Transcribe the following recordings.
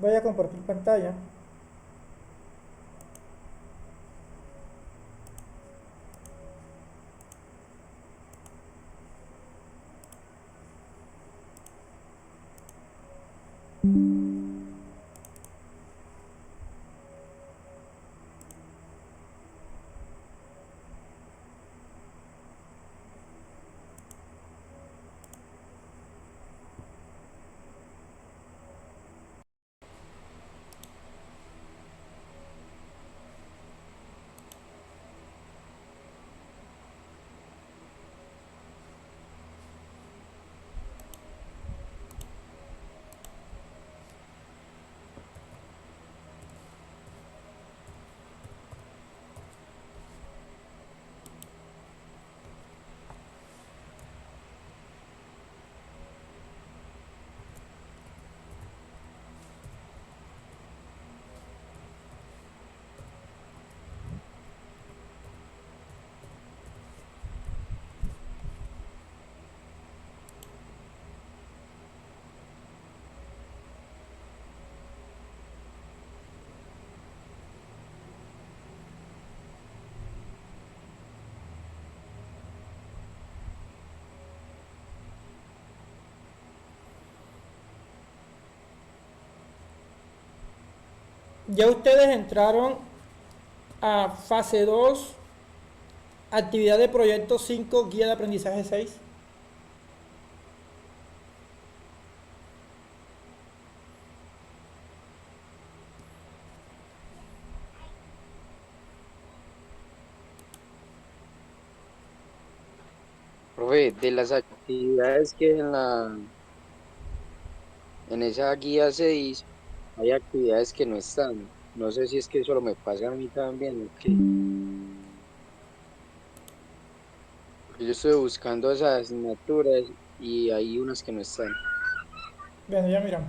Voy a compartir pantalla. Ya ustedes entraron a fase 2, actividad de proyecto 5, guía de aprendizaje 6. Profe, de las actividades que en esa guía 6 hay actividades que no están. No sé si es que eso me pasa a mí también o qué. Porque yo estoy buscando esas asignaturas y hay unas que no están. Bueno, ya miramos.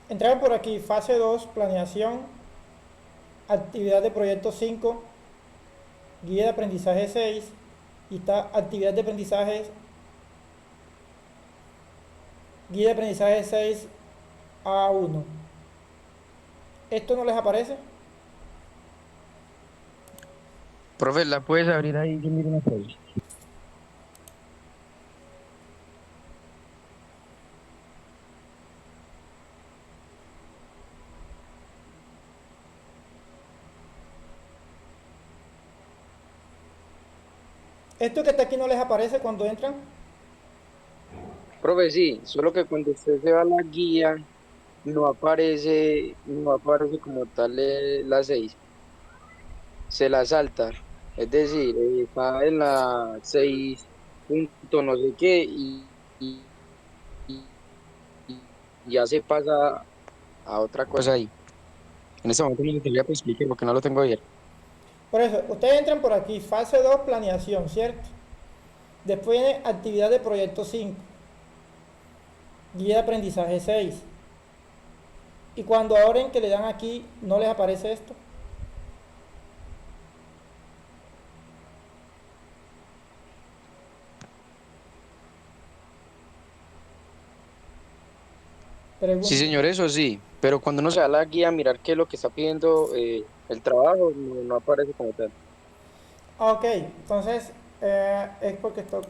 Entraron por aquí, fase 2, planeación, actividad de proyecto 5, guía de aprendizaje 6, y está actividad de aprendizaje, guía de aprendizaje 6 A1. ¿Esto no les aparece? Profe, ¿la puedes abrir ahí? Yo miro una cosa. ¿Esto que está aquí no les aparece cuando entran? Profe, sí, solo que cuando usted se va a la guía no aparece como tal la 6, se la salta. Es decir, está en la 6 punto no sé qué y ya se pasa a otra cosa ahí. En este momento no le tendría que explicar porque no lo tengo bien. Por eso, ustedes entran por aquí, fase 2, planeación, ¿cierto? Después viene actividad de proyecto 5, guía de aprendizaje 6. Y cuando abren que le dan aquí, no les aparece esto. Sí, Pregunto. señor, eso sí, pero cuando uno se va a la guía a mirar qué es lo que está pidiendo el trabajo, no aparece como tal. Ok, entonces es porque esto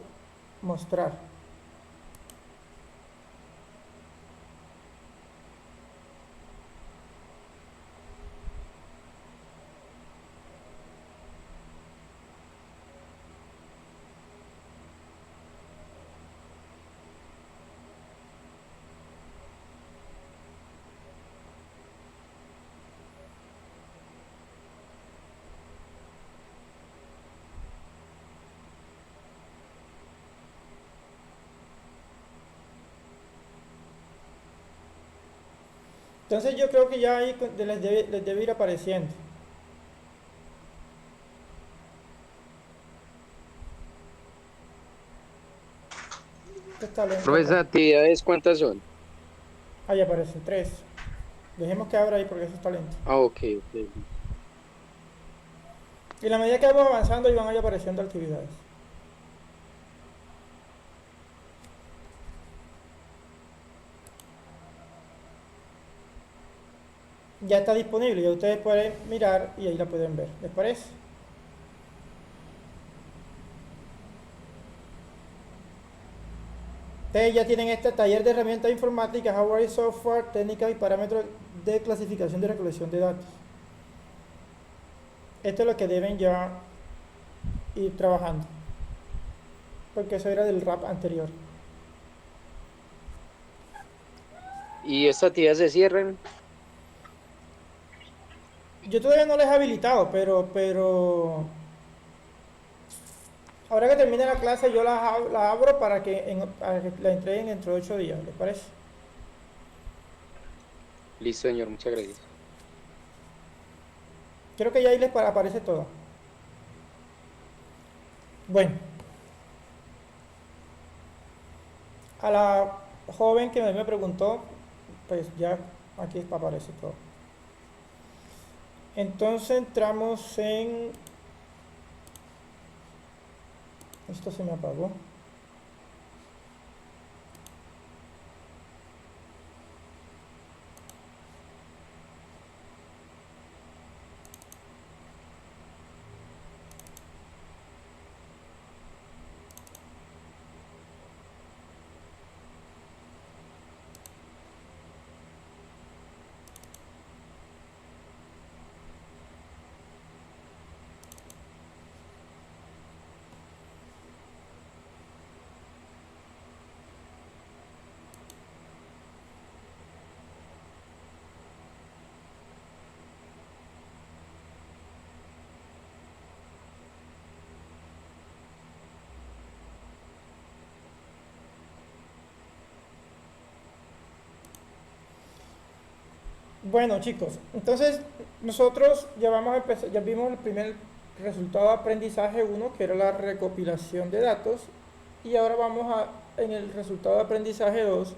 mostrar. Entonces yo creo que ya ahí les debe ir apareciendo. Esto está lento Profe, acá. ¿esas actividades cuántas son? Ahí aparecen tres. Dejemos que abra ahí porque eso está lento. Ah, ok, ok. Y a la medida que vamos avanzando, y van ahí apareciendo actividades. Ya está disponible, ya ustedes pueden mirar y ahí la pueden ver. ¿Les parece? Ustedes ya tienen este taller de herramientas informáticas, hardware y software, técnicas y parámetros de clasificación y recolección de datos. Esto es lo que deben ya ir trabajando, porque eso era del RAP anterior. ¿Y estas actividades se cierran? Yo todavía no les he habilitado, pero ahora que termine la clase yo la abro para que la entreguen dentro de 8 días, ¿les parece? Listo, señor, muchas gracias. Creo que ya ahí les aparece todo. Bueno, a la joven que me preguntó, pues ya aquí aparece todo. Entonces entramos en... Esto se me apagó. Bueno, chicos, entonces nosotros ya vamos a empezar, ya vimos el primer resultado de aprendizaje uno, que era la recopilación de datos, y ahora vamos en el resultado de aprendizaje 2,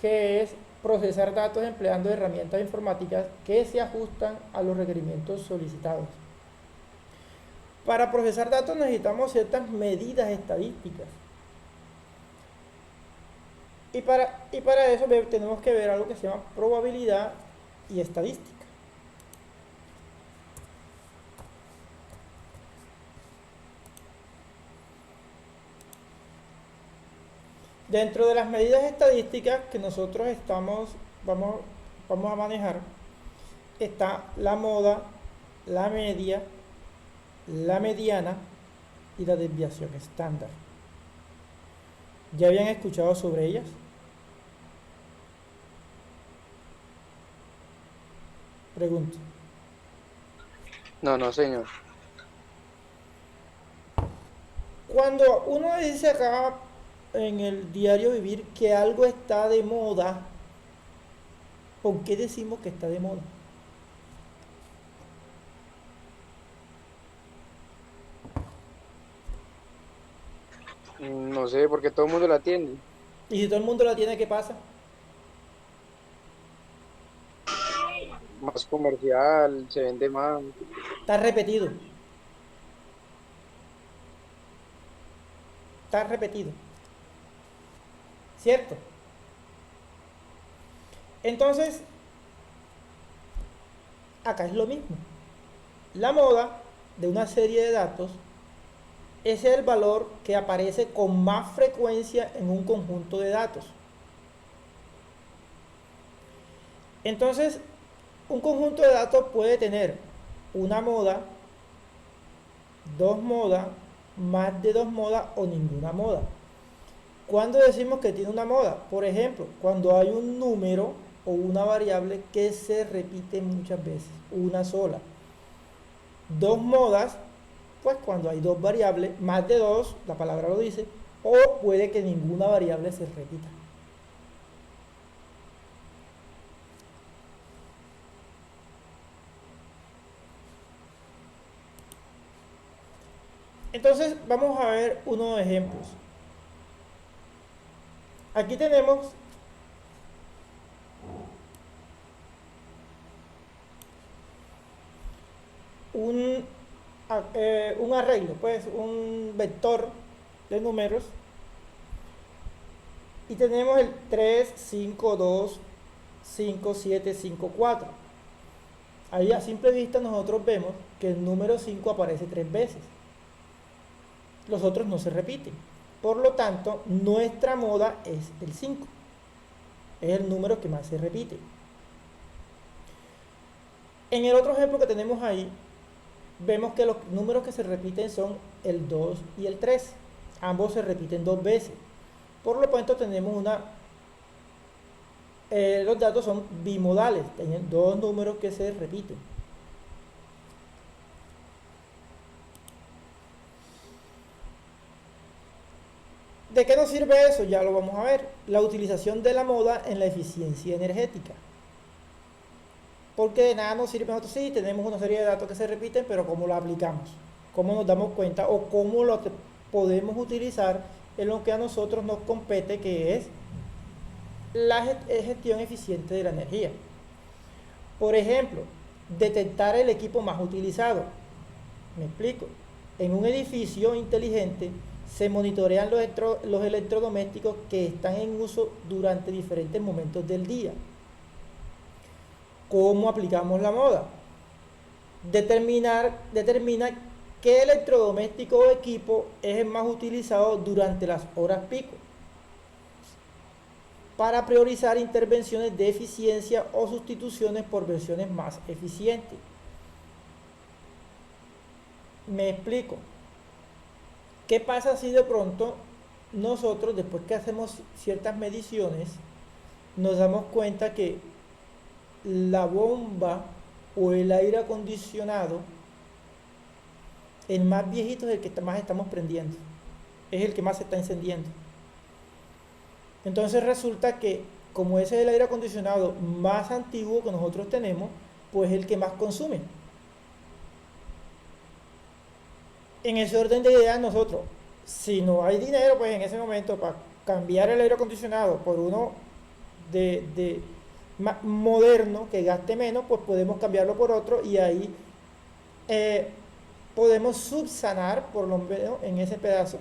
que es procesar datos empleando herramientas informáticas que se ajustan a los requerimientos solicitados. Para procesar datos necesitamos ciertas medidas estadísticas. Y para eso tenemos que ver algo que se llama probabilidad y estadística. Dentro de las medidas estadísticas que nosotros vamos a manejar, está la moda, la media, la mediana y la desviación estándar. ¿Ya habían escuchado sobre ellas? Pregunto. No, no, señor. Cuando uno dice acá en el diario vivir que algo está de moda, ¿por qué decimos que está de moda? No sé, porque todo el mundo la tiene. Y si todo el mundo la tiene, ¿qué pasa? Más comercial, se vende más. Está repetido. Está repetido. ¿Cierto? Entonces, acá es lo mismo. La moda de una serie de datos es el valor que aparece con más frecuencia en un conjunto de datos. Entonces, un conjunto de datos puede tener una moda, dos modas, más de dos modas o ninguna moda. ¿Cuándo decimos que tiene una moda? Por ejemplo, cuando hay un número o una variable que se repite muchas veces, una sola. Dos modas, pues cuando hay dos variables, más de dos, la palabra lo dice, o puede que ninguna variable se repita. Entonces vamos a ver unos ejemplos. Aquí tenemos un, un arreglo, pues un vector de números, y tenemos el 3, 5, 2, 5, 7, 5, 4. Ahí a simple vista nosotros vemos que el número 5 aparece 3 veces. Los otros no se repiten. Por lo tanto, nuestra moda es el 5. Es el número que más se repite. En el otro ejemplo que tenemos ahí, vemos que los números que se repiten son el 2 y el 3. Ambos se repiten 2 veces. Por lo tanto, tenemos los datos son bimodales, tienen dos números que se repiten. ¿De qué nos sirve eso? Ya lo vamos a ver. La utilización de la moda en la eficiencia energética. Porque de nada nos sirve nosotros sí, tenemos una serie de datos que se repiten, pero ¿cómo lo aplicamos? ¿Cómo nos damos cuenta o cómo lo podemos utilizar en lo que a nosotros nos compete, que es la gestión eficiente de la energía? Por ejemplo, detectar el equipo más utilizado. Me explico. En un edificio inteligente se monitorean los electrodomésticos que están en uso durante diferentes momentos del día. ¿Cómo aplicamos la moda? Determina qué electrodoméstico o equipo es el más utilizado durante las horas pico, para priorizar intervenciones de eficiencia o sustituciones por versiones más eficientes. Me explico. ¿Qué pasa si de pronto nosotros, después que hacemos ciertas mediciones, nos damos cuenta que la bomba o el aire acondicionado, el más viejito, es el que más estamos prendiendo, es el que más se está encendiendo? Entonces resulta que, como ese es el aire acondicionado más antiguo que nosotros tenemos, pues es el que más consume. En ese orden de ideas, nosotros, si no hay dinero, pues en ese momento para cambiar el aire acondicionado por uno de moderno, que gaste menos, pues podemos cambiarlo por otro, y ahí podemos subsanar, por lo menos en ese pedazo,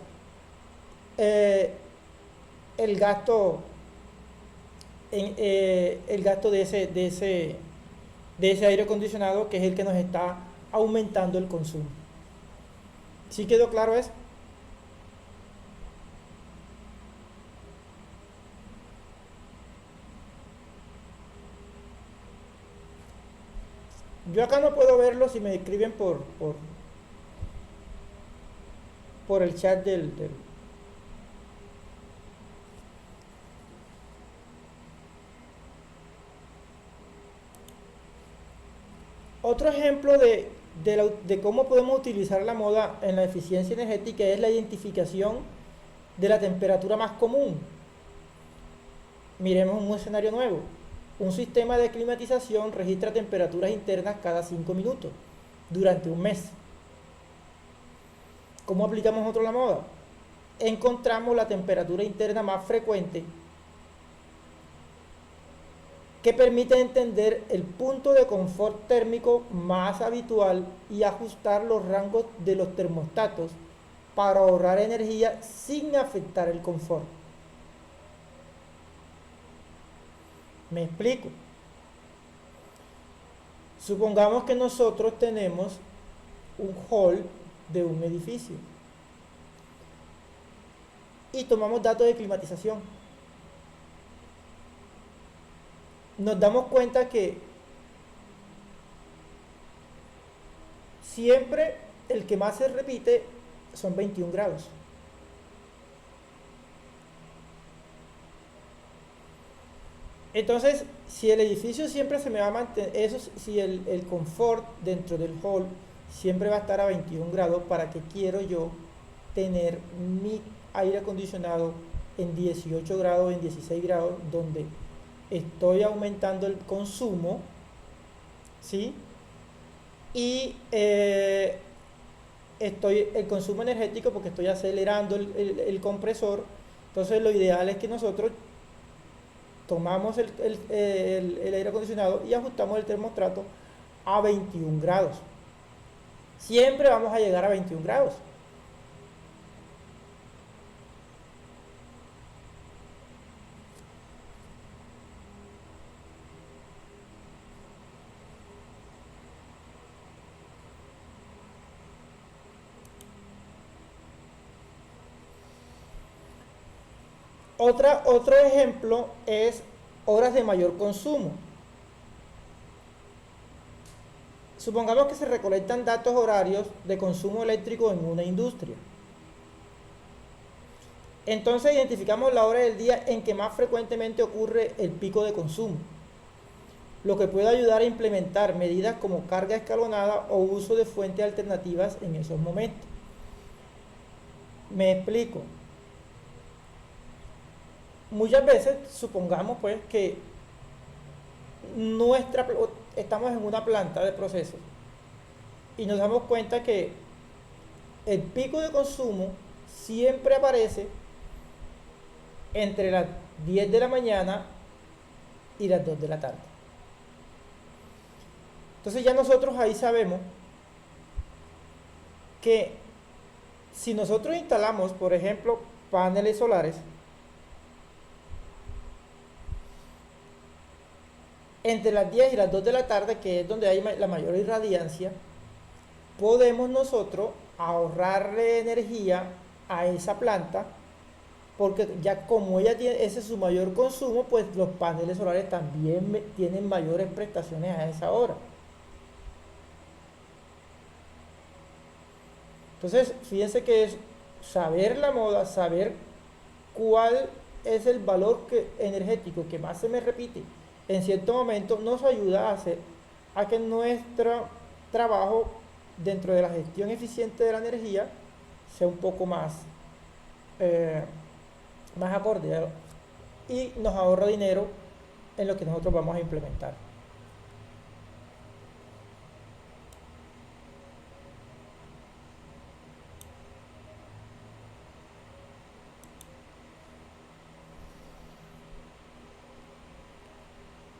el gasto de ese aire acondicionado, que es el que nos está aumentando el consumo. ¿Sí quedó claro eso? Yo acá no puedo verlo si me escriben por el chat del. Otro ejemplo de cómo podemos utilizar la moda en la eficiencia energética es la identificación de la temperatura más común. Miremos un escenario nuevo. Un sistema de climatización registra temperaturas internas cada 5 minutos durante un mes. ¿Cómo aplicamos nosotros la moda? Encontramos la temperatura interna más frecuente, que permite entender el punto de confort térmico más habitual y ajustar los rangos de los termostatos para ahorrar energía sin afectar el confort. Me explico. Supongamos que nosotros tenemos un hall de un edificio y tomamos datos de climatización. Nos damos cuenta que siempre el que más se repite son 21 grados. Entonces, si el edificio siempre se me va a mantener, eso, si el confort dentro del hall siempre va a estar a 21 grados, ¿para qué quiero yo tener mi aire acondicionado en 18 grados, en 16 grados, donde estoy aumentando el consumo, ¿sí? Y el consumo energético, porque estoy acelerando el compresor? Entonces lo ideal es que nosotros tomamos el aire acondicionado y ajustamos el termostato a 21 grados. siempre vamos a llegar a 21 grados. Otro ejemplo es horas de mayor consumo. Supongamos que se recolectan datos horarios de consumo eléctrico en una industria. Entonces identificamos la hora del día en que más frecuentemente ocurre el pico de consumo, lo que puede ayudar a implementar medidas como carga escalonada o uso de fuentes alternativas en esos momentos. Me explico. Muchas veces supongamos pues que estamos en una planta de procesos y nos damos cuenta que el pico de consumo siempre aparece entre las 10 de la mañana y las 2 de la tarde. Entonces ya nosotros ahí sabemos que si nosotros instalamos, por ejemplo, paneles solares, entre las 10 y las 2 de la tarde, que es donde hay la mayor irradiancia, podemos nosotros ahorrarle energía a esa planta, porque ya como ella tiene ese es su mayor consumo, pues los paneles solares también tienen mayores prestaciones a esa hora. Entonces, fíjense que es saber la moda, saber cuál es el valor energético que más se me repite en cierto momento, nos ayuda a que nuestro trabajo dentro de la gestión eficiente de la energía sea un poco eh, más acorde y nos ahorra dinero en lo que nosotros vamos a implementar.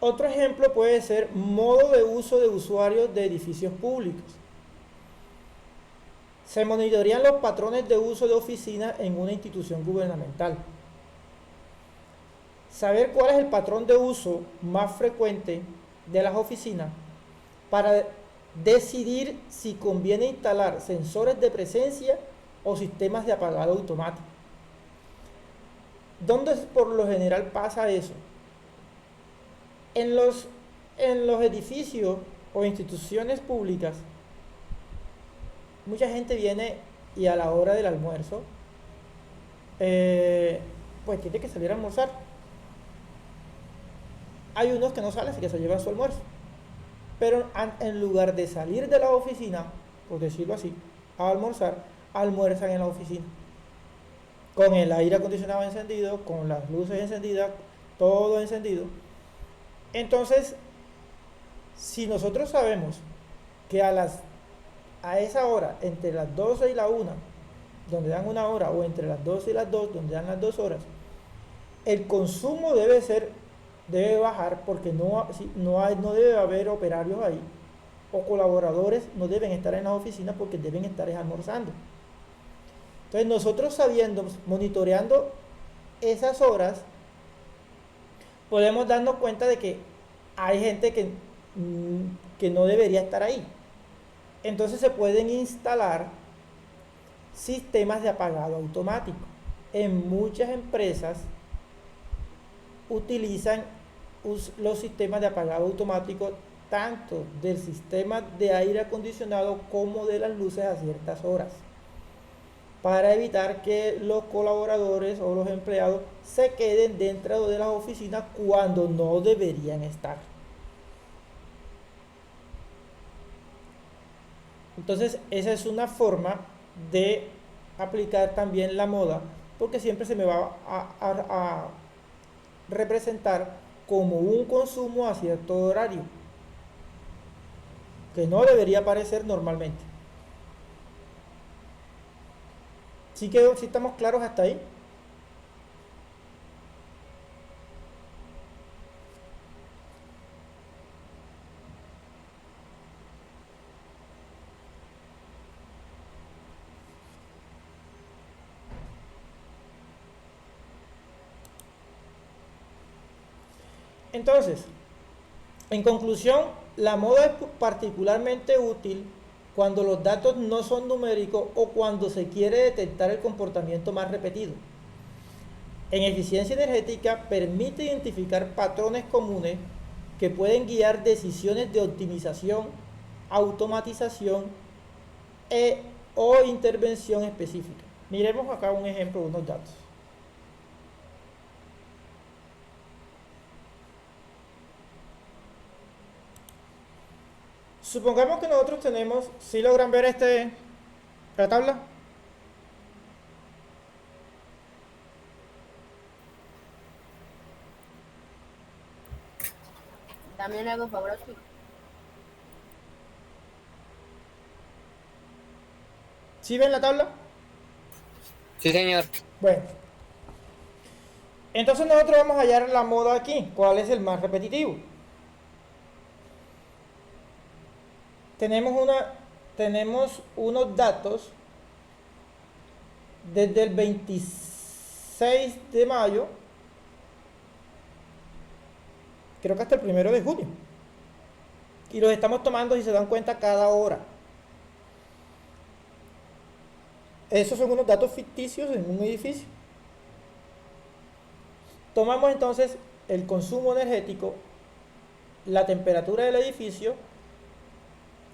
Otro ejemplo puede ser modo de uso de usuarios de edificios públicos. Se monitorean los patrones de uso de oficinas en una institución gubernamental. Saber cuál es el patrón de uso más frecuente de las oficinas para decidir si conviene instalar sensores de presencia o sistemas de apagado automático. ¿Dónde por lo general pasa eso? En los edificios o instituciones públicas, mucha gente viene y a la hora del almuerzo, pues tiene que salir a almorzar. Hay unos que no salen, así que se llevan su almuerzo. Pero en lugar de salir de la oficina, por decirlo así, a almorzar, almuerzan en la oficina. Con el aire acondicionado encendido, con las luces encendidas, todo encendido. Entonces, si nosotros sabemos que a esa hora, entre las 12 y la 1, donde dan una hora, o entre las 12 y las 2, donde dan las 2 horas, el consumo debe bajar porque no debe haber operarios ahí, o colaboradores no deben estar en las oficinas porque deben estar almorzando. Entonces nosotros sabiendo, monitoreando esas horas, podemos darnos cuenta de que hay gente que no debería estar ahí. Entonces se pueden instalar sistemas de apagado automático. En muchas empresas utilizan los sistemas de apagado automático tanto del sistema de aire acondicionado como de las luces a ciertas horas, para evitar que los colaboradores o los empleados se queden dentro de las oficinas cuando no deberían estar. Entonces, esa es una forma de aplicar también la moda, porque siempre se me va a representar como un consumo a cierto horario, que no debería aparecer normalmente. ¿Sí estamos claros hasta ahí? Entonces, en conclusión, la moda es particularmente útil cuando los datos no son numéricos o cuando se quiere detectar el comportamiento más repetido. En eficiencia energética permite identificar patrones comunes que pueden guiar decisiones de optimización, automatización o intervención específica. Miremos acá un ejemplo de unos datos. Supongamos que nosotros tenemos, si logran ver la tabla. También hago favor, sí. ¿Sí ven la tabla? Sí, señor. Bueno, entonces nosotros vamos a hallar la moda aquí. ¿Cuál es el más repetitivo? Tenemos unos datos desde el 26 de mayo, creo que hasta el 1 de junio. Y los estamos tomando, si se dan cuenta, cada hora. Esos son unos datos ficticios en un edificio. Tomamos entonces el consumo energético, la temperatura del edificio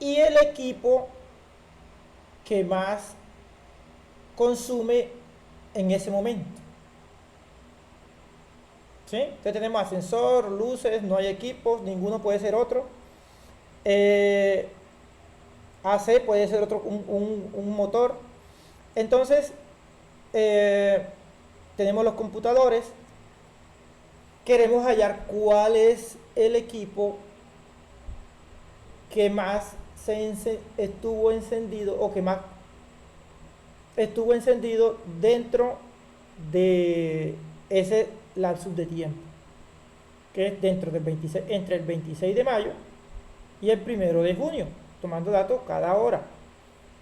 y el equipo que más consume en ese momento. ¿Sí? Entonces tenemos ascensor, luces, no hay equipos, ninguno puede ser otro. AC puede ser otro, un motor. Entonces, tenemos los computadores. Queremos hallar cuál es el equipo que más estuvo encendido o que más estuvo encendido dentro de ese lapsus de tiempo, que es dentro del 26, entre el 26 de mayo y el 1 de junio, tomando datos cada hora.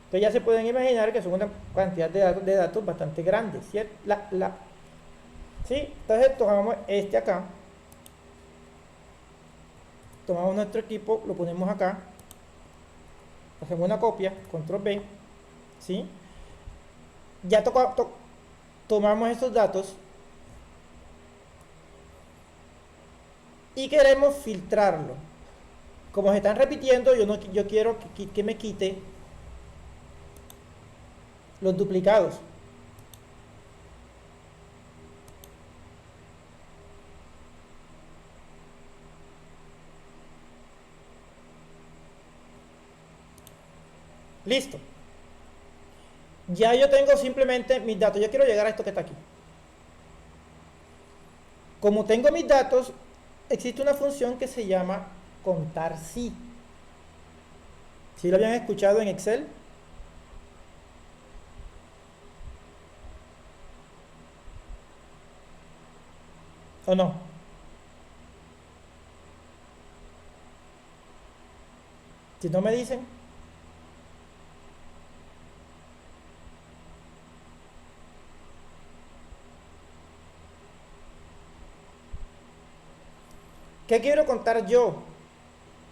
Entonces ya se pueden imaginar que son una cantidad de datos bastante grandes, ¿cierto? ¿Sí? Entonces tomamos acá, tomamos nuestro equipo, lo ponemos acá, hacemos una copia, control B, ¿sí? Ya tomamos estos datos y queremos filtrarlo. Como se están repitiendo, yo quiero que me quite los duplicados. Listo. Ya yo tengo simplemente mis datos. Yo quiero llegar a esto que está aquí. Como tengo mis datos, existe una función que se llama contar sí. ¿Sí lo habían escuchado en Excel? ¿O no? Si no me dicen. ¿Qué quiero contar yo?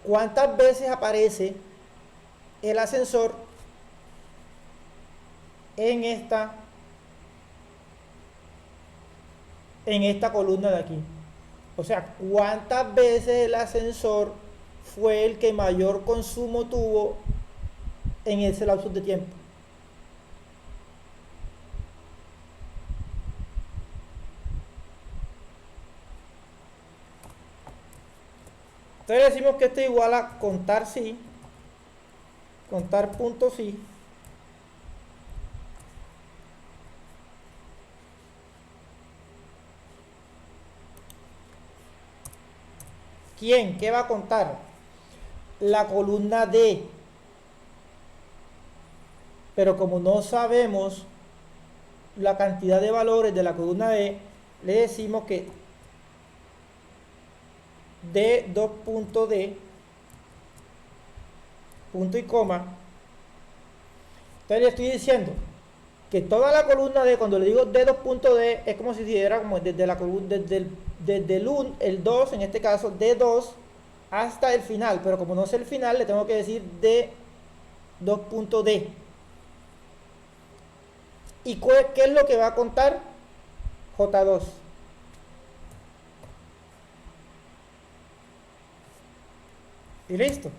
¿Cuántas veces aparece el ascensor en esta columna de aquí? O sea, ¿cuántas veces el ascensor fue el que mayor consumo tuvo en ese lapso de tiempo? Entonces decimos que esto es igual a contar sí, contar punto sí, ¿quién? ¿Qué va a contar? La columna D. Pero como no sabemos la cantidad de valores de la columna D, le decimos que D2.D, punto y coma. Entonces le estoy diciendo que toda la columna D, cuando le digo D2.D, es como si diera como desde la columna, desde el 2, en este caso D2, hasta el final, pero como no sé el final, le tengo que decir D2.D. ¿Y qué es lo que va a contar? J2. Y listo.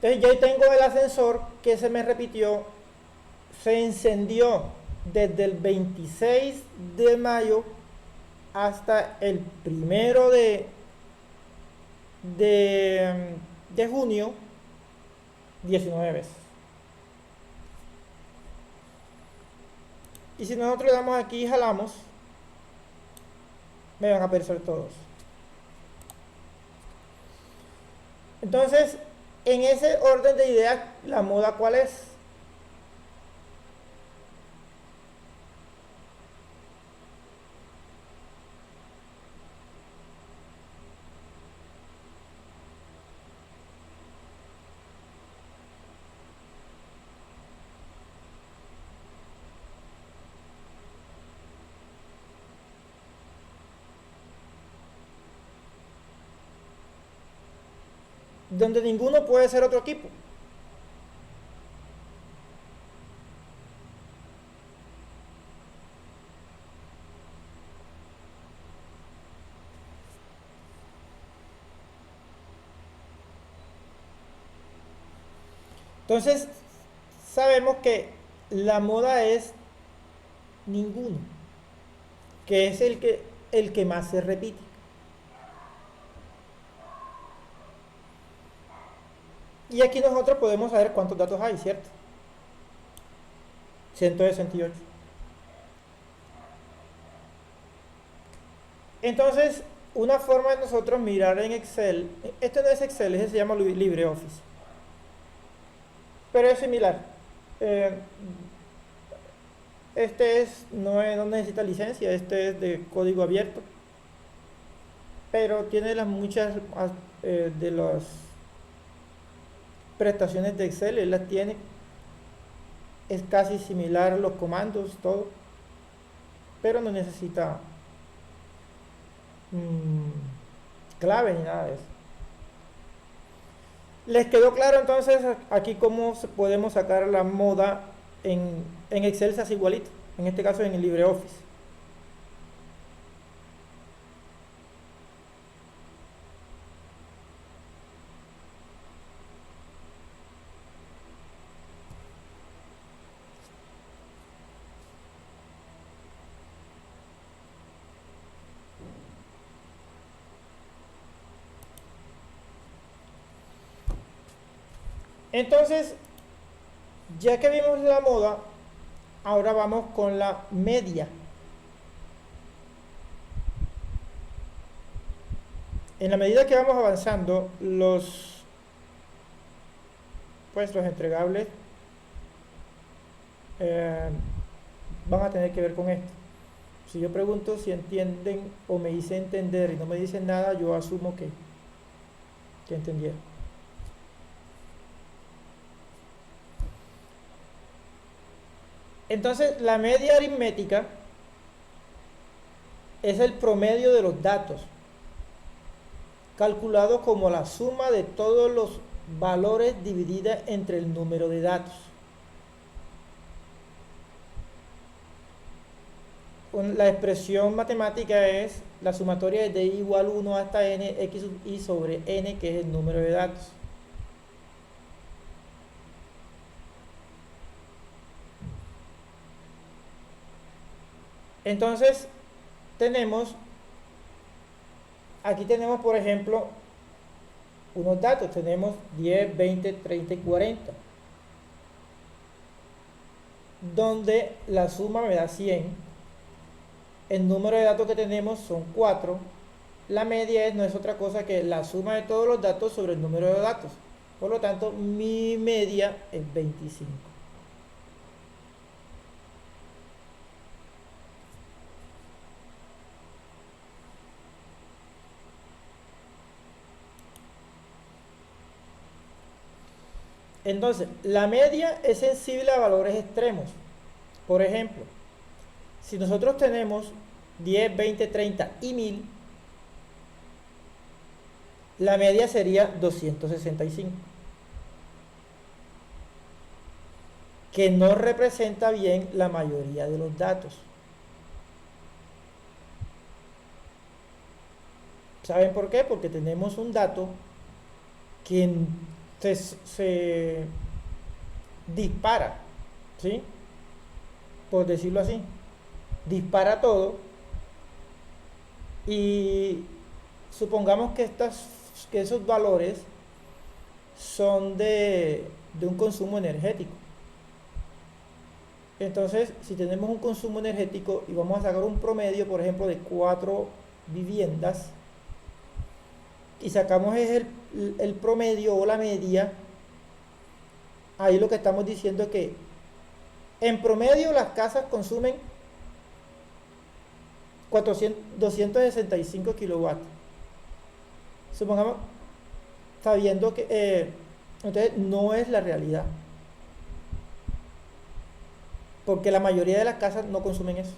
Entonces ya tengo el ascensor que se me repitió, se encendió desde el 26 de mayo hasta el 1 de junio, 19 veces. Y si nosotros le damos aquí y jalamos, me van a aparecer todos. Entonces, en ese orden de ideas, ¿la moda cuál es? Donde ninguno puede ser otro equipo. Entonces, sabemos que la moda es ninguno, que es el que más se repite. Y aquí nosotros podemos saber cuántos datos hay, ¿cierto? 168. Entonces, una forma de nosotros mirar en Excel, esto no es Excel, ese se llama LibreOffice, pero es similar. Eh, no necesita licencia, este es de código abierto, pero tiene muchas de las prestaciones de Excel, él las tiene, es casi similar a los comandos, todo, pero no necesita clave ni nada de eso. ¿Les quedó claro entonces aquí cómo podemos sacar la moda en Excel? Se hace igualito, en este caso en el LibreOffice. Entonces, ya que vimos la moda, ahora vamos con la media. En la medida que vamos avanzando, los entregables van a tener que ver con esto. Si yo pregunto si entienden o me hice entender y no me dicen nada, yo asumo que entendieron. Entonces, la media aritmética es el promedio de los datos, calculado como la suma de todos los valores dividida entre el número de datos. La expresión matemática es la sumatoria de y igual 1 hasta n, x sub y sobre n, que es el número de datos. Entonces, aquí tenemos, por ejemplo, unos datos. Tenemos 10, 20, 30 y 40. Donde la suma me da 100. El número de datos que tenemos son 4. La media no es otra cosa que la suma de todos los datos sobre el número de datos. Por lo tanto, mi media es 25. Entonces, la media es sensible a valores extremos. Por ejemplo, si nosotros tenemos 10, 20, 30 y 1000, la media sería 265, que no representa bien la mayoría de los datos. ¿Saben por qué? Porque tenemos un dato que se dispara, ¿sí? Por decirlo así, dispara todo, y supongamos que esos valores son de un consumo energético. Entonces, si tenemos un consumo energético y vamos a sacar un promedio, por ejemplo, de 4 viviendas, y sacamos el promedio o la media, ahí lo que estamos diciendo es que en promedio las casas consumen 265 kilowatts. Supongamos, sabiendo que entonces no es la realidad, porque la mayoría de las casas no consumen eso.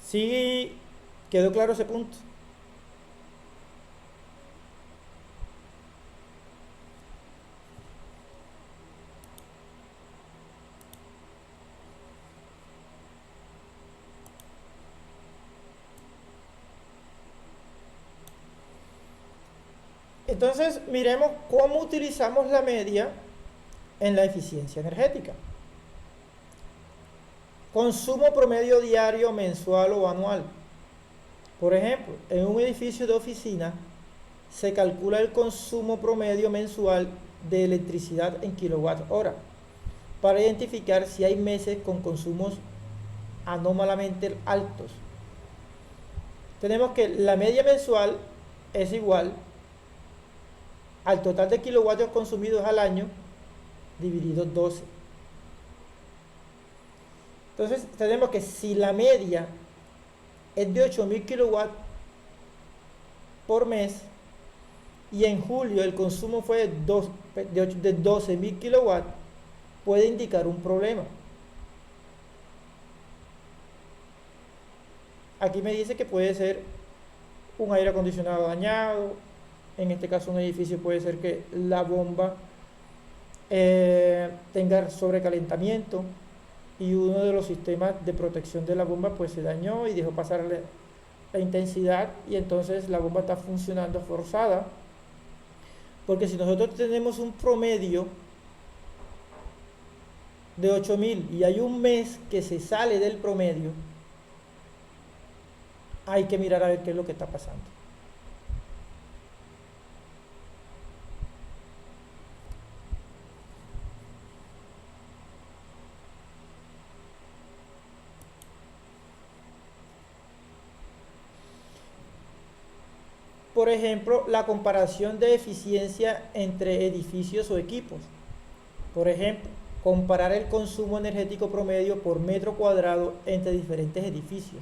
¿Sí quedó claro ese punto? Entonces, miremos cómo utilizamos la media en la eficiencia energética. Consumo promedio diario, mensual o anual. Por ejemplo, en un edificio de oficina se calcula el consumo promedio mensual de electricidad en kilowatt-hora para identificar si hay meses con consumos anómalamente altos. Tenemos que la media mensual es igual al total de kilovatios consumidos al año dividido 12. Entonces tenemos que si la media es de 8000 kilowatts por mes y en julio el consumo fue de 12000 kilowatts, puede indicar un problema. Aquí me dice que puede ser un aire acondicionado dañado. En este caso un edificio puede ser que la bomba tenga sobrecalentamiento y uno de los sistemas de protección de la bomba pues se dañó y dejó pasar la intensidad, y entonces la bomba está funcionando forzada. Porque si nosotros tenemos un promedio de 8000 y hay un mes que se sale del promedio, hay que mirar a ver qué es lo que está pasando. Por ejemplo, la comparación de eficiencia entre edificios o equipos. Por ejemplo, comparar el consumo energético promedio por metro cuadrado entre diferentes edificios.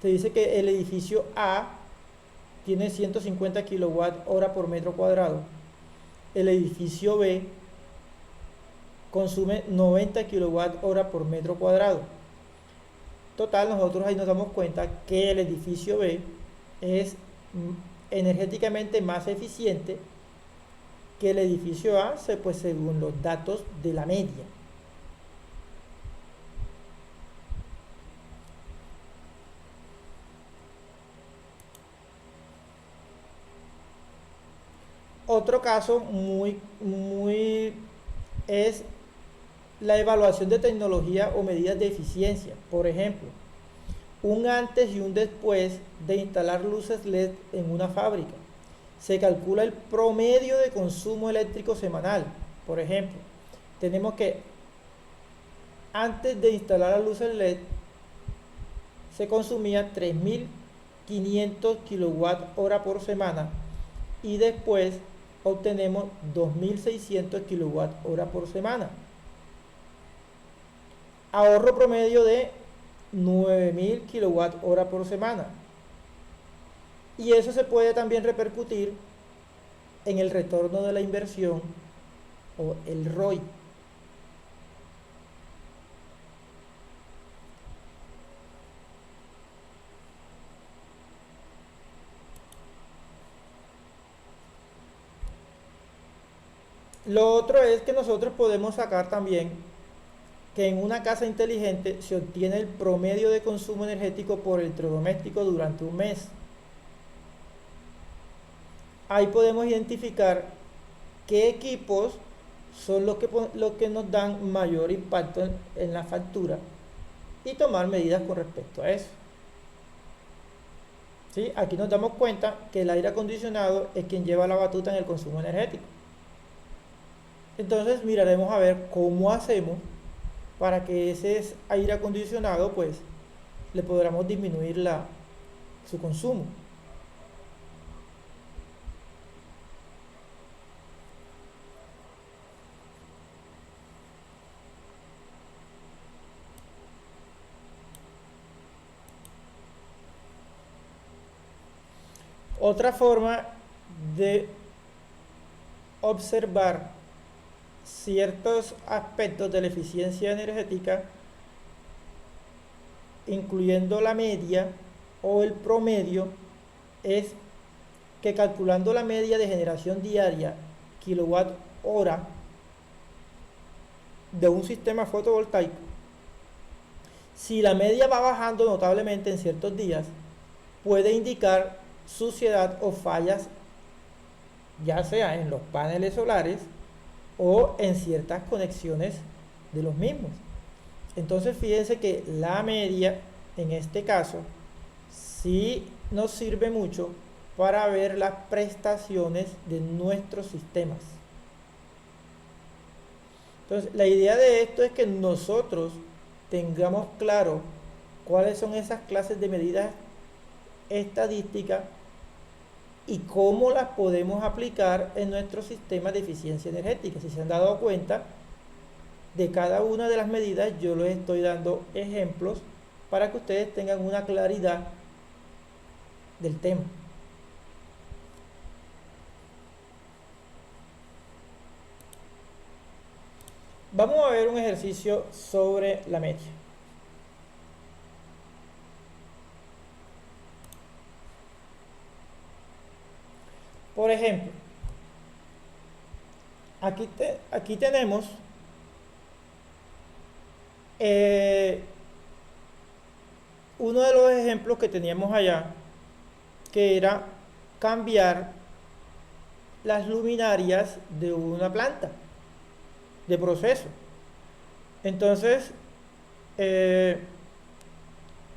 Te dice que el edificio A tiene 150 kWh por metro cuadrado. El edificio B consume 90 kWh por metro cuadrado. Total, nosotros ahí nos damos cuenta que el edificio B es energéticamente más eficiente que el edificio A, pues según los datos de la media. Otro caso muy es la evaluación de tecnología o medidas de eficiencia. Por ejemplo, un antes y un después de instalar luces LED en una fábrica. Se calcula el promedio de consumo eléctrico semanal. Por ejemplo, tenemos que antes de instalar las luces LED se consumía 3500 kWh por semana y después obtenemos 2600 kWh por semana. Ahorro promedio de 9000 kWh por semana. Y eso se puede también repercutir en el retorno de la inversión o el ROI. Lo otro es que nosotros podemos sacar también que en una casa inteligente se obtiene el promedio de consumo energético por electrodoméstico durante un mes. Ahí podemos identificar qué equipos son los que nos dan mayor impacto en la factura y tomar medidas con respecto a eso. ¿Sí? Aquí nos damos cuenta que el aire acondicionado es quien lleva la batuta en el consumo energético. Entonces miraremos a ver cómo hacemos para que ese aire acondicionado pues le podamos disminuir su consumo. Otra forma de observar ciertos aspectos de la eficiencia energética, incluyendo la media o el promedio, es que calculando la media de generación diaria kilowatt hora de un sistema fotovoltaico, si la media va bajando notablemente en ciertos días, puede indicar suciedad o fallas, ya sea en los paneles solares o en ciertas conexiones de los mismos. Entonces fíjense que la media en este caso sí nos sirve mucho para ver las prestaciones de nuestros sistemas. Entonces la idea de esto es que nosotros tengamos claro cuáles son esas clases de medidas estadísticas y cómo las podemos aplicar en nuestro sistema de eficiencia energética. Si se han dado cuenta, de cada una de las medidas yo les estoy dando ejemplos para que ustedes tengan una claridad del tema. Vamos a ver un ejercicio sobre la media. Por ejemplo, aquí tenemos uno de los ejemplos que teníamos allá, que era cambiar las luminarias de una planta de proceso. Entonces,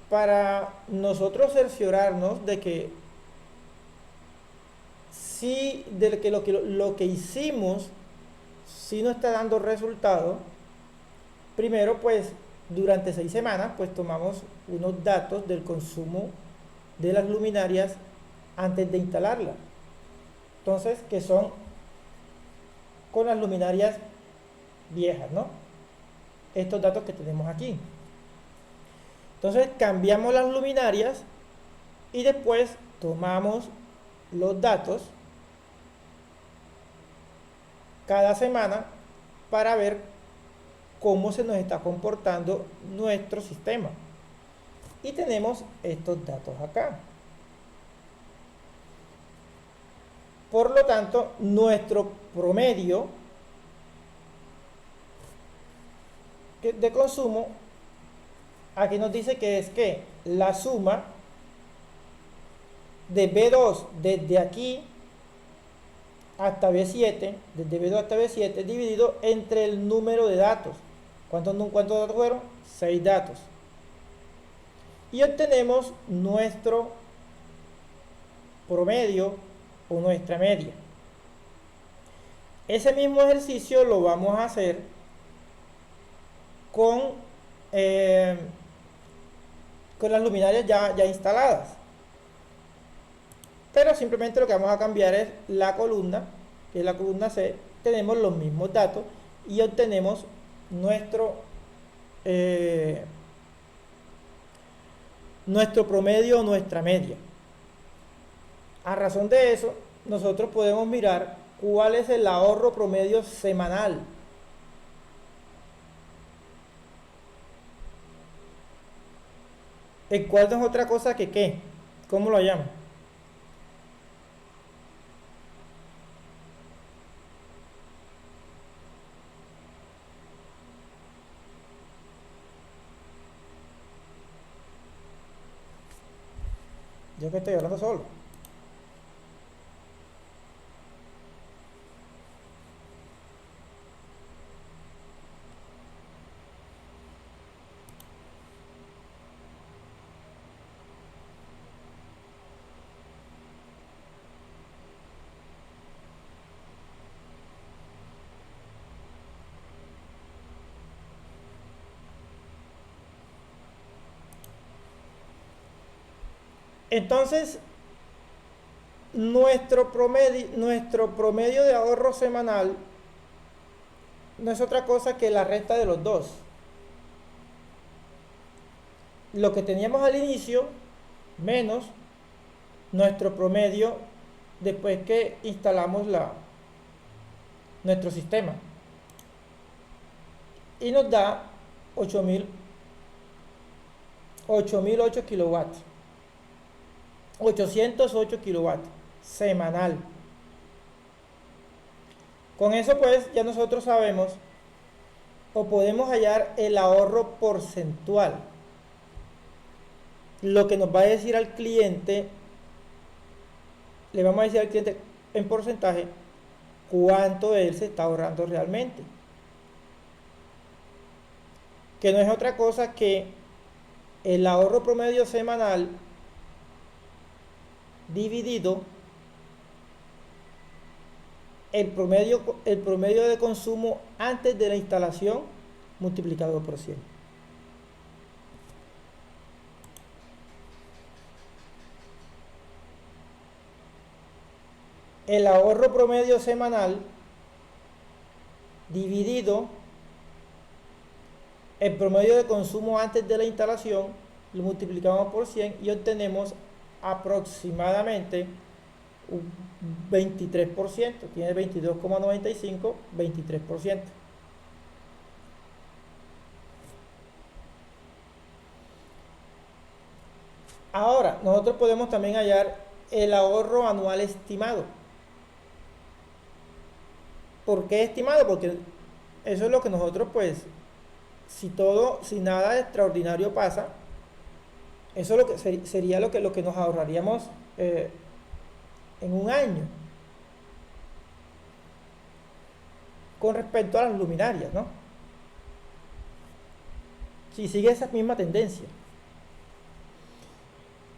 para nosotros cerciorarnos de que lo que hicimos si no está dando resultado, primero pues durante 6 semanas pues tomamos unos datos del consumo de las luminarias antes de instalarlas. Entonces, que son con las luminarias viejas, ¿no? Estos datos que tenemos aquí. Entonces cambiamos las luminarias y después tomamos los datos cada semana para ver cómo se nos está comportando nuestro sistema. Y tenemos estos datos acá. Por lo tanto, nuestro promedio de consumo, aquí nos dice que es que la suma de B2 desde aquí hasta B7, desde B2 hasta B7, dividido entre el número de datos. ¿Cuántos datos fueron? 6 datos. Y obtenemos nuestro promedio o nuestra media. Ese mismo ejercicio lo vamos a hacer con las luminarias ya instaladas. Pero simplemente lo que vamos a cambiar es la columna, que es la columna C. Tenemos los mismos datos y obtenemos nuestro promedio o nuestra media. A razón de eso, nosotros podemos mirar cuál es el ahorro promedio semanal. El cual no es otra cosa que ¿qué? ¿Cómo lo llamo? Yo que estoy hablando solo. Entonces, nuestro promedio de ahorro semanal no es otra cosa que la resta de los dos. Lo que teníamos al inicio menos nuestro promedio después que instalamos nuestro sistema. Y nos da 8008 kilowatts. 808 kilowatts semanal. Con eso pues ya nosotros sabemos o podemos hallar el ahorro porcentual. Lo que nos va a decir al cliente, le vamos a decir al cliente en porcentaje cuánto de él se está ahorrando realmente. Que no es otra cosa que el ahorro promedio semanal dividido el promedio de consumo antes de la instalación multiplicado por 100. El ahorro promedio semanal dividido el promedio de consumo antes de la instalación, lo multiplicamos por 100 y obtenemos aproximadamente un 23%, tiene 22,95, 23%. Ahora, nosotros podemos también hallar el ahorro anual estimado. ¿Por qué estimado? Porque eso es lo que nosotros, pues, si nada extraordinario pasa, eso es lo que sería lo que nos ahorraríamos en un año con respecto a las luminarias, ¿no? Si sigue esa misma tendencia.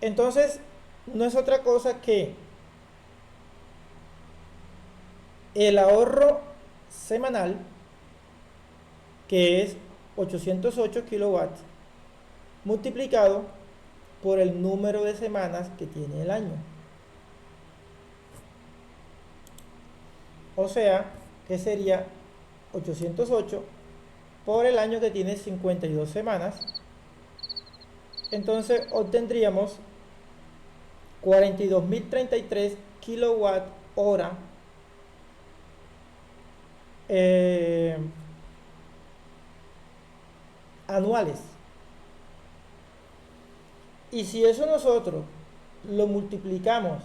Entonces, no es otra cosa que el ahorro semanal, que es 808 kilowatts, multiplicado por el número de semanas que tiene el año. O sea, que sería 808 por el año que tiene 52 semanas. Entonces obtendríamos 42.033 kilowatt hora anuales. Y si eso nosotros lo multiplicamos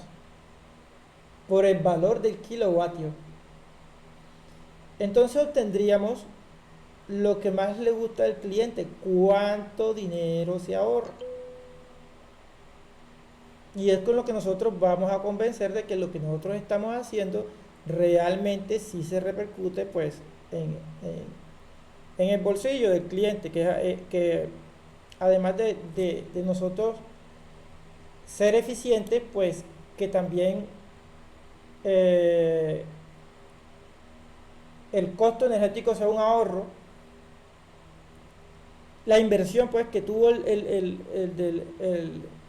por el valor del kilovatio, entonces obtendríamos lo que más le gusta al cliente, cuánto dinero se ahorra. Y es con lo que nosotros vamos a convencer de que lo que nosotros estamos haciendo realmente sí se repercute pues en el bolsillo del cliente, que además de nosotros ser eficientes, pues que también el costo energético sea un ahorro, la inversión pues que tuvo el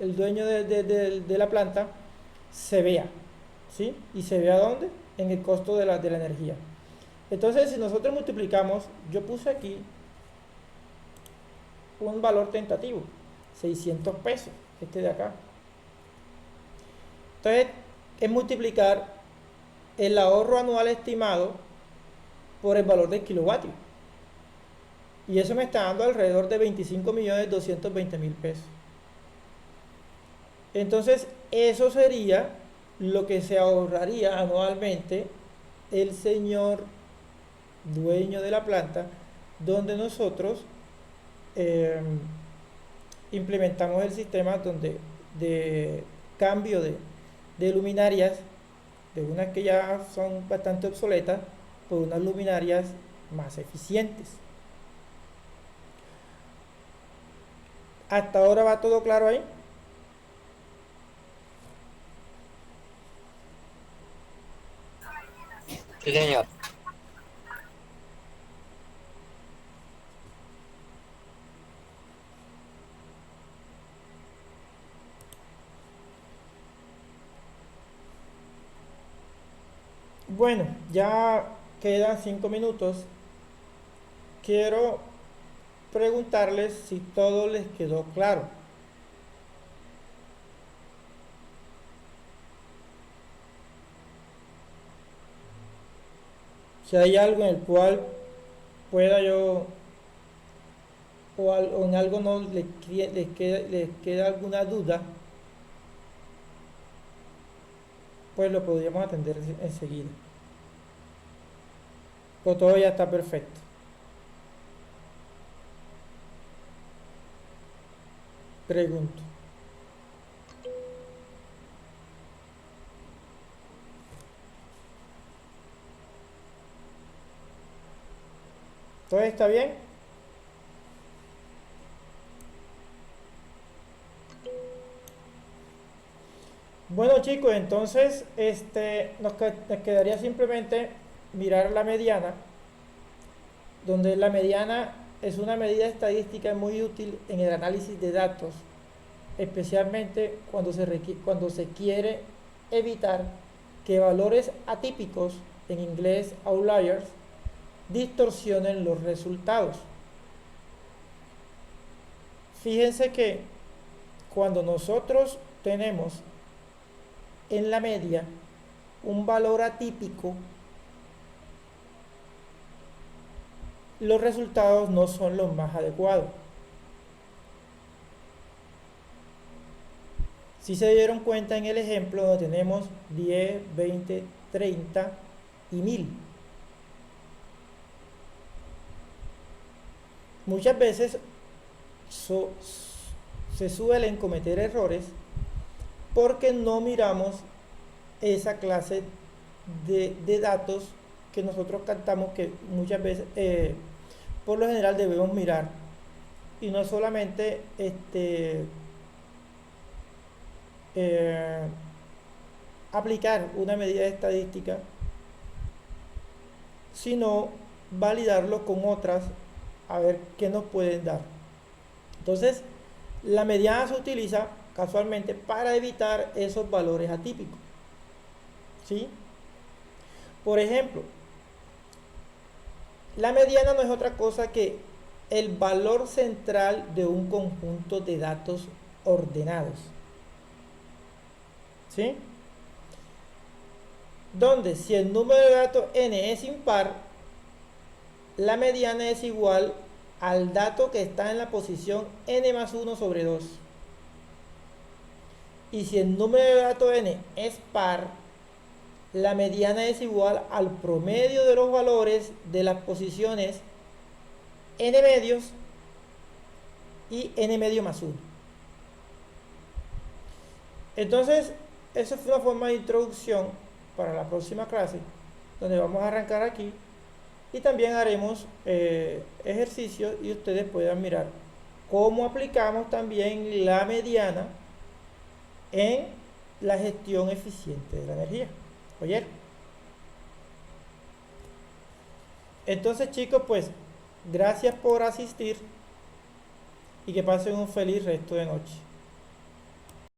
dueño de la planta se vea, ¿sí? Y se vea ¿dónde? En el costo de la energía. Entonces, si nosotros multiplicamos, yo puse aquí un valor tentativo, 600 pesos, este de acá. Entonces, es multiplicar el ahorro anual estimado por el valor del kilovatio. Y eso me está dando alrededor de 25.220.000 pesos. Entonces, eso sería lo que se ahorraría anualmente el señor dueño de la planta, donde nosotros implementamos el sistema de cambio de luminarias, de unas que ya son bastante obsoletas, por unas luminarias más eficientes. ¿Hasta ahora va todo claro ahí? Sí, señor. Bueno, ya quedan 5 minutos. Quiero preguntarles si todo les quedó claro. Si hay algo en el cual pueda yo o en algo no les queda alguna duda, pues lo podríamos atender enseguida. Pero todo ya está perfecto. Pregunto. ¿Todo está bien? Bueno chicos, entonces nos quedaría simplemente mirar la mediana, donde la mediana es una medida estadística muy útil en el análisis de datos, especialmente cuando se quiere evitar que valores atípicos, en inglés outliers, distorsionen los resultados. Fíjense que cuando nosotros tenemos en la media un valor atípico, los resultados no son los más adecuados. Si se dieron cuenta en el ejemplo donde tenemos 10, 20, 30 y 1000. Muchas veces se suelen cometer errores porque no miramos esa clase de datos que nosotros captamos, que muchas veces por lo general debemos mirar, y no solamente aplicar una medida estadística, sino validarlo con otras a ver qué nos pueden dar. Entonces, la mediana se utiliza casualmente para evitar esos valores atípicos, ¿sí? Por ejemplo, la mediana no es otra cosa que el valor central de un conjunto de datos ordenados, ¿sí? Donde si el número de datos n es impar, la mediana es igual al dato que está en la posición n más 1 sobre 2. Y si el número de datos n es par, la mediana es igual al promedio de los valores de las posiciones n medios y n medio más 1. Entonces, eso fue una forma de introducción para la próxima clase, donde vamos a arrancar aquí, y también haremos ejercicios y ustedes puedan mirar cómo aplicamos también la mediana en la gestión eficiente de la energía. ¿Oyeron? Entonces chicos, pues gracias por asistir y que pasen un feliz resto de noche.